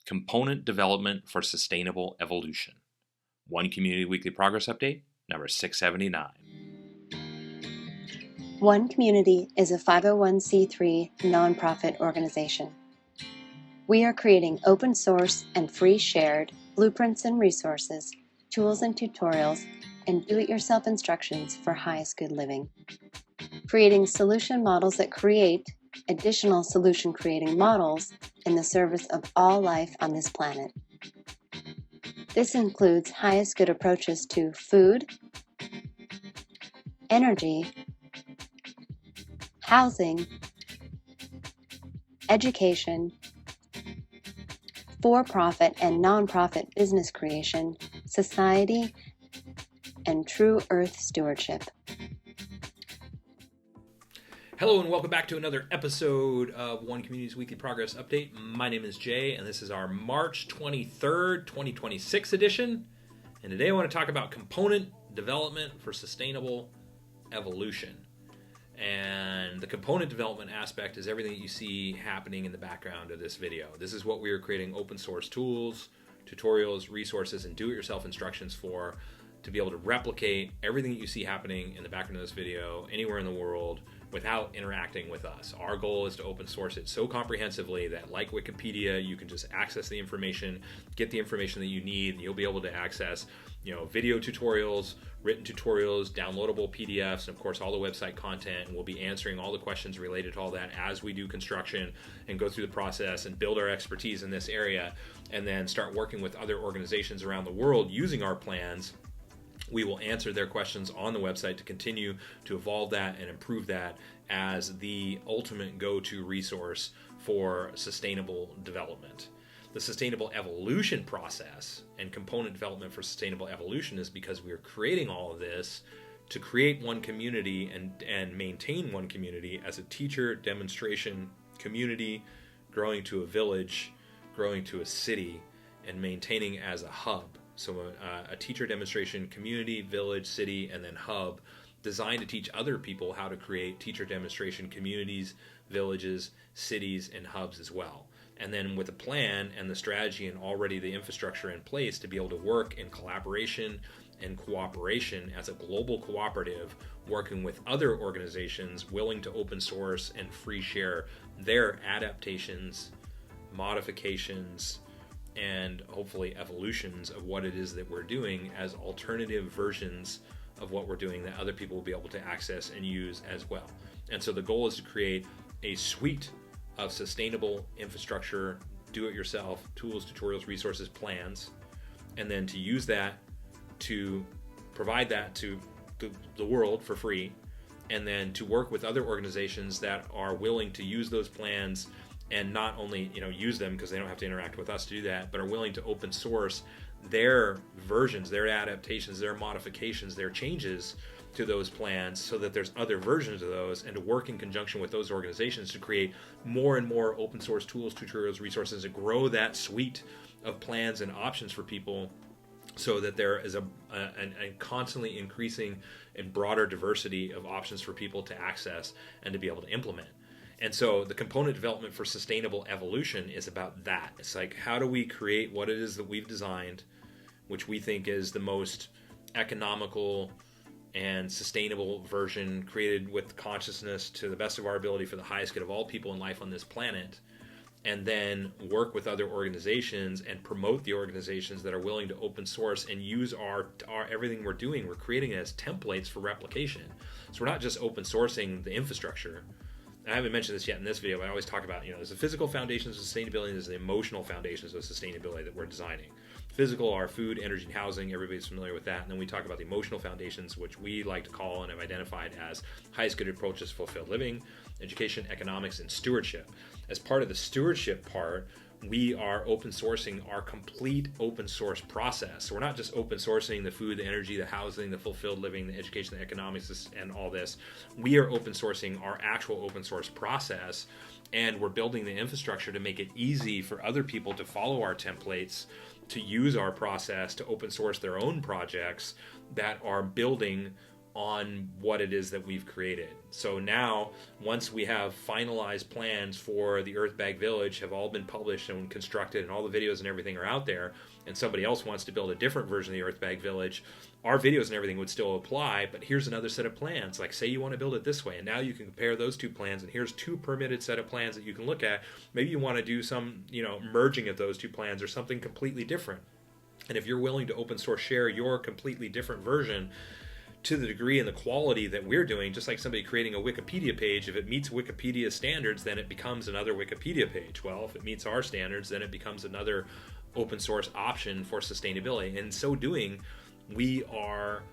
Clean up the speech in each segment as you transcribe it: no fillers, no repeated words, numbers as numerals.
Component Development for Sustainable Evolution. One Community Weekly Progress Update, number 679. One Community is a 501c3 nonprofit organization. We are creating open source and free shared blueprints and resources, tools and tutorials, and do-it-yourself instructions for highest good living. Creating solution models that create additional solution creating models in the service of all life on this planet. This includes highest good approaches to food, energy, housing, education, for-profit and non-profit business creation, society, and true earth stewardship. Hello and welcome back to another episode of One Community's Weekly Progress Update. My name is Jay and this is our March 23rd, 2026 edition. And today I want to talk about component development for sustainable evolution. And the component development aspect is everything that you see happening in the background of this video. This is what we are creating open source tools, tutorials, resources, and do-it-yourself instructions for, to be able to replicate everything that you see happening in the background of this video anywhere in the world without interacting with us. Our goal is to open source it so comprehensively that, like Wikipedia, you can just access the information, get the information that you need, and you'll be able to access, video tutorials, written tutorials, downloadable PDFs, and of course all the website content, and we'll be answering all the questions related to all that as we do construction and go through the process and build our expertise in this area, and then start working with other organizations around the world using our plans. We will answer their questions on the website to continue to evolve that and improve that as the ultimate go-to resource for sustainable development. The sustainable evolution process and component development for sustainable evolution is because we are creating all of this to create one community and maintain one community as a teacher demonstration community, growing to a village, growing to a city, and maintaining as a hub. So a teacher demonstration community, village, city, and then hub designed to teach other people how to create teacher demonstration communities, villages, cities, and hubs as well. And then with a plan and the strategy and already the infrastructure in place to be able to work in collaboration and cooperation as a global cooperative, working with other organizations willing to open source and free share their adaptations, modifications, and hopefully evolutions of what it is that we're doing as alternative versions of what we're doing that other people will be able to access and use as well. And so the goal is to create a suite of sustainable infrastructure, do-it-yourself, tools, tutorials, resources, plans, and then to use that to provide that to the world for free, and then to work with other organizations that are willing to use those plans and not only use them because they don't have to interact with us to do that, but are willing to open source their versions, their adaptations, their modifications, their changes to those plans so that there's other versions of those, and to work in conjunction with those organizations to create more and more open source tools, tutorials, resources, to grow that suite of plans and options for people so that there is a constantly increasing and broader diversity of options for people to access and to be able to implement. And so the component development for sustainable evolution is about that. It's like, how do we create what it is that we've designed, which we think is the most economical and sustainable version, created with consciousness to the best of our ability for the highest good of all people in life on this planet, and then work with other organizations and promote the organizations that are willing to open source and use our everything we're doing. We're creating it as templates for replication. So we're not just open sourcing the infrastructure. I haven't mentioned this yet in this video, but I always talk about, there's the physical foundations of sustainability, and there's the emotional foundations of sustainability that we're designing. Physical are food, energy, and housing. Everybody's familiar with that. And then we talk about the emotional foundations, which we like to call and have identified as highest good approaches to fulfilled living, education, economics, and stewardship. As part of the stewardship part, we are open sourcing our complete open source process. So we're not just open sourcing the food, the energy, the housing, the fulfilled living, the education, the economics, and all this. We are open sourcing our actual open source process, and we're building the infrastructure to make it easy for other people to follow our templates, to use our process to open source their own projects that are building on what it is that we've created. So now, once we have finalized plans for the Earthbag Village, have all been published and constructed, and all the videos and everything are out there, and somebody else wants to build a different version of the Earthbag Village, our videos and everything would still apply, but here's another set of plans. Like, say you want to build it this way, and now you can compare those two plans, and here's two permitted set of plans that you can look at. Maybe you want to do some, merging of those two plans or something completely different. And if you're willing to open source share your completely different version to the degree and the quality that we're doing, just like somebody creating a Wikipedia page, if it meets Wikipedia standards, then it becomes another Wikipedia page. Well, if it meets our standards, then it becomes another open source option for sustainability. And in so doing, we are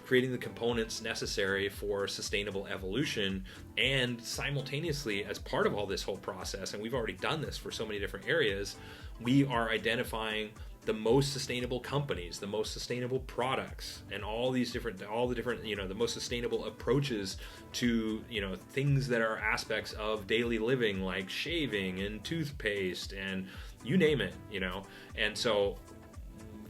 creating the components necessary for sustainable evolution, and simultaneously, as part of all this whole process, and we've already done this for so many different areas, we are identifying the most sustainable companies, the most sustainable products, and all the different, the most sustainable approaches to, things that are aspects of daily living, like shaving and toothpaste and you name it, And so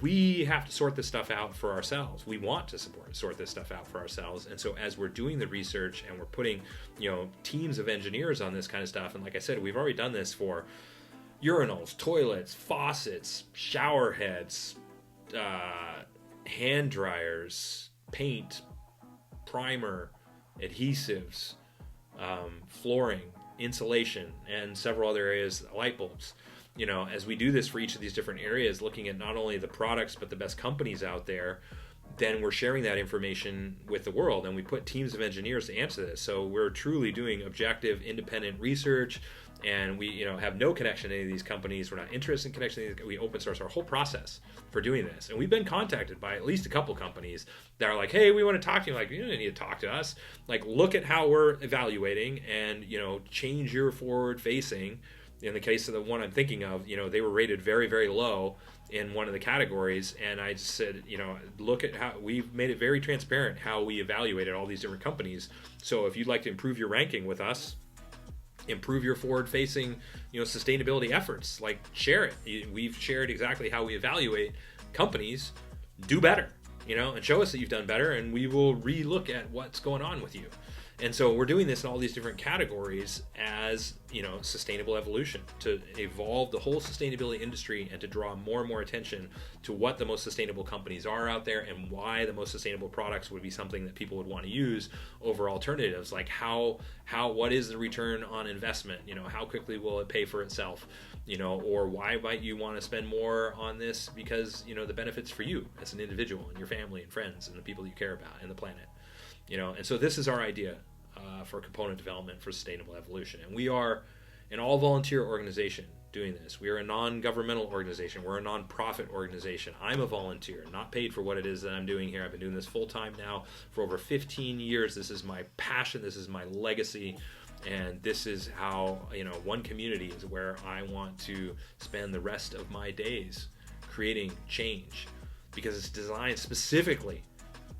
we have to sort this stuff out for ourselves. We want to sort this stuff out for ourselves. And so as we're doing the research and we're putting, teams of engineers on this kind of stuff, and like I said, we've already done this for urinals, toilets, faucets, shower heads, hand dryers, paint, primer, adhesives, flooring, insulation, and several other areas, light bulbs. As we do this for each of these different areas, looking at not only the products but the best companies out there, then we're sharing that information with the world, and we put teams of engineers to answer this. So we're truly doing objective, independent research, and we have no connection to any of these companies. We're not interested in connection. We open source our whole process for doing this, and we've been contacted by at least a couple companies that are like, hey, we want to talk to you. Like, you don't need to talk to us. Like, look at how we're evaluating, and change your forward facing. In the case of the one I'm thinking of, they were rated very, very low in one of the categories, and I just said, look at how we've made it very transparent how we evaluated all these different companies. So if you'd like to improve your ranking with us, improve your forward-facing, sustainability efforts, like, share it. We've shared exactly how we evaluate companies. Do better, and show us that you've done better, and we will re-look at what's going on with you. And so we're doing this in all these different categories as, sustainable evolution, to evolve the whole sustainability industry and to draw more and more attention to what the most sustainable companies are out there and why the most sustainable products would be something that people would want to use over alternatives. Like what is the return on investment? How quickly will it pay for itself? Or why might you want to spend more on this because, the benefits for you as an individual and your family and friends and the people you care about and the planet. And so this is our idea for component development for sustainable evolution. And we are an all-volunteer organization doing this. We are a non-governmental organization. We're a non-profit organization. I'm a volunteer, not paid for what it is that I'm doing here. I've been doing this full-time now for over 15 years. This is my passion. This is my legacy. And this is how, One Community is where I want to spend the rest of my days creating change, because it's designed specifically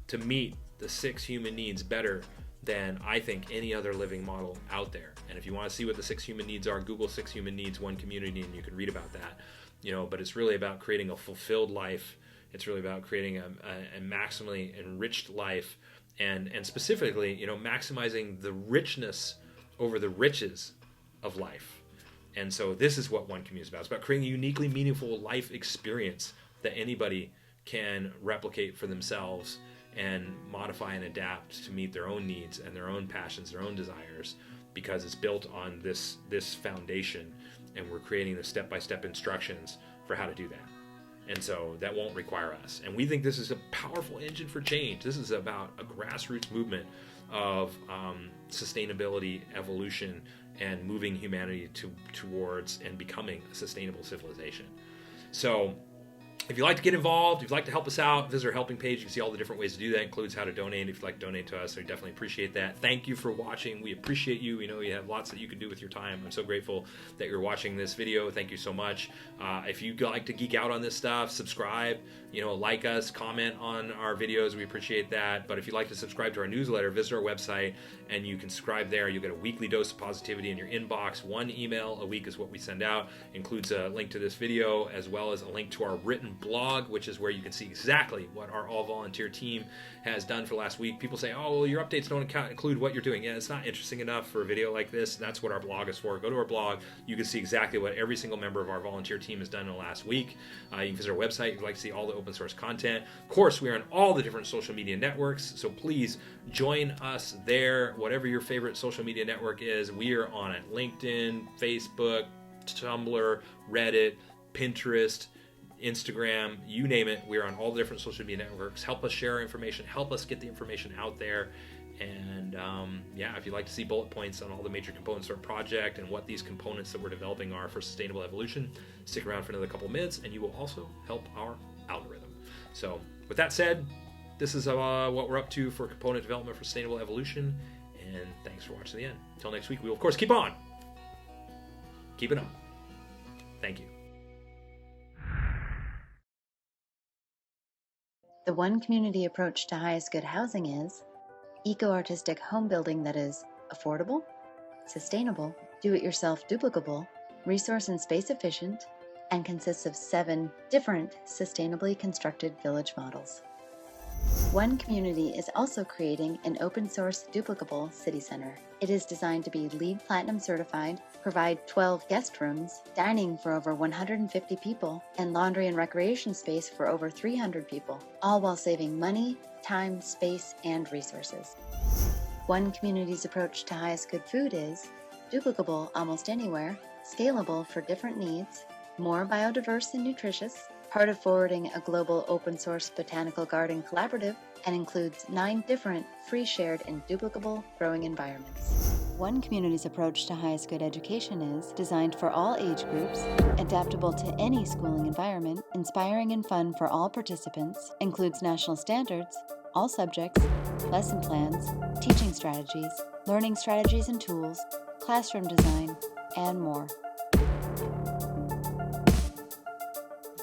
to meet the 6 human needs better than I think any other living model out there. And if you want to see what the 6 human needs are, Google 6 human needs, One Community, and you can read about that. But it's really about creating a fulfilled life. It's really about creating a maximally enriched life, and specifically, maximizing the richness over the riches of life. And so this is what One Community is about. It's about creating a uniquely meaningful life experience that anybody can replicate for themselves and modify and adapt to meet their own needs and their own passions, their own desires, because it's built on this foundation, and we're creating the step-by-step instructions for how to do that. And so that won't require us. And we think this is a powerful engine for change. This is about a grassroots movement of sustainability, evolution, and moving humanity towards and becoming a sustainable civilization. So if you'd like to get involved, if you'd like to help us out, visit our helping page. You can see all the different ways to do that. It includes how to donate. If you'd like to donate to us, we definitely appreciate that. Thank you for watching. We appreciate you. We know you have lots that you can do with your time. I'm so grateful that you're watching this video. Thank you so much. If you'd like to geek out on this stuff, subscribe, like us, comment on our videos. We appreciate that. But if you'd like to subscribe to our newsletter, visit our website, and you can subscribe there. You'll get a weekly dose of positivity in your inbox. 1 email a week is what we send out. Includes a link to this video, as well as a link to our written blog, which is where you can see exactly what our all-volunteer team has done for last week. People say, oh, well, your updates don't include what you're doing. Yeah, it's not interesting enough for a video like this. That's what our blog is for. Go to our blog. You can see exactly what every single member of our volunteer team has done in the last week. You can visit our website if you'd like to see all the open source content. Of course, we are on all the different social media networks, so please join us there. Whatever your favorite social media network is, we are on it. LinkedIn, Facebook, Tumblr, Reddit, Pinterest, Instagram, you name it. We're on all the different social media networks. Help us share our information. Help us get the information out there. And if you'd like to see bullet points on all the major components of our project and what these components that we're developing are for sustainable evolution, stick around for another couple of minutes, and you will also help our algorithm. So with that said, this is what we're up to for component development for sustainable evolution. And thanks for watching to the end. Until next week, we will, of course, keep on. Keep it on. Thank you. The one community approach to highest good housing is eco-artistic home building that is affordable, sustainable, do-it-yourself duplicable, resource and space efficient, and consists of 7 different sustainably constructed village models. One Community is also creating an open-source duplicable city center. It is designed to be LEED Platinum certified, provide 12 guest rooms, dining for over 150 people, and laundry and recreation space for over 300 people, all while saving money, time, space, and resources. One Community's approach to highest good food is duplicable almost anywhere, scalable for different needs, more biodiverse and nutritious, part of forwarding a global open-source botanical garden collaborative, and includes 9 different free, shared, and duplicable growing environments. One Community's approach to highest good education is designed for all age groups, adaptable to any schooling environment, inspiring and fun for all participants, includes national standards, all subjects, lesson plans, teaching strategies, learning strategies and tools, classroom design, and more.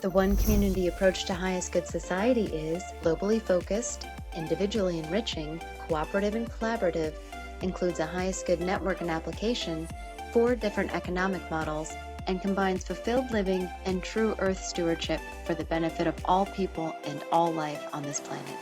The One Community approach to highest good society is globally focused, individually enriching, cooperative and collaborative, includes a highest good network and application, 4 different economic models, and combines fulfilled living and true earth stewardship for the benefit of all people and all life on this planet.